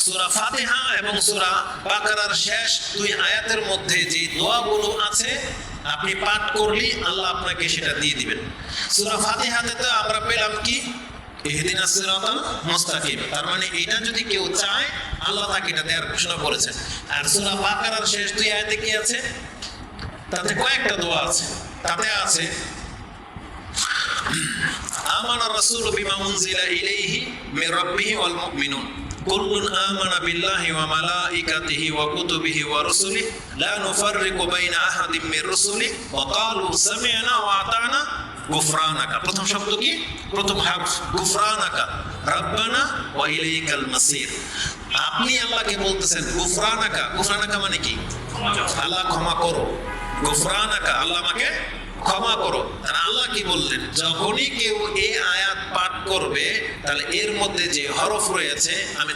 সূরা ফাতিহা এবং সূরা বাকারার শেষ দুই আয়াতের মধ্যে যে দোয়াগুলো আছে আপনি পাঠ করলে আল্লাহ আপনাকে সেটা দিয়ে দিবেন। সূরা ফাতিহাতে তো আমরা পেলাম কি ইহদিনাস সিরাতাল মুস্তাকিম, তার মানে এটা যদি কেউ চায় আল্লাহ তাকে এটা দেওয়ার ঘোষণা করেছেন। আর সূরা বাকারার শেষ দুই আয়াতে কি আছে? তাতে কয়েকটা দোয়া আছে। তাতে আছে আমানা রাসূলু বিমা উনজিলা ইলাইহি মির রাব্বিহি ওয়াল মুমিনুন কুল্লুন আমানা বিল্লাহি ওয়া মালাইকাতিহি ওয়া কুতুবিহি ওয়া রুসুলিহি লা নুফাররিকু বাইনা আহাদিম মির রুসুলিহি ওয়া ক্বালু সামি'না ওয়া আতা'না গুফরানাকা। প্রথম শব্দ কি? প্রথম হারফ গুফরানাকা রাব্বানা ওয়া ইলাইকাল মাসির। আপনি আল্লাহকে বলতেছেন গুফরানাকা। গুফরানাকা মানে কি? আল্লাহ ক্ষমা করো। গুফরানাকা আল্লাহ আমাকে ক্ষমা করো। আল্লাহ কি বললেন? যখনই কেউ এই আয়াত পাঠ করবে তাহলে এর মধ্যে যে হরফ রয়েছে আমি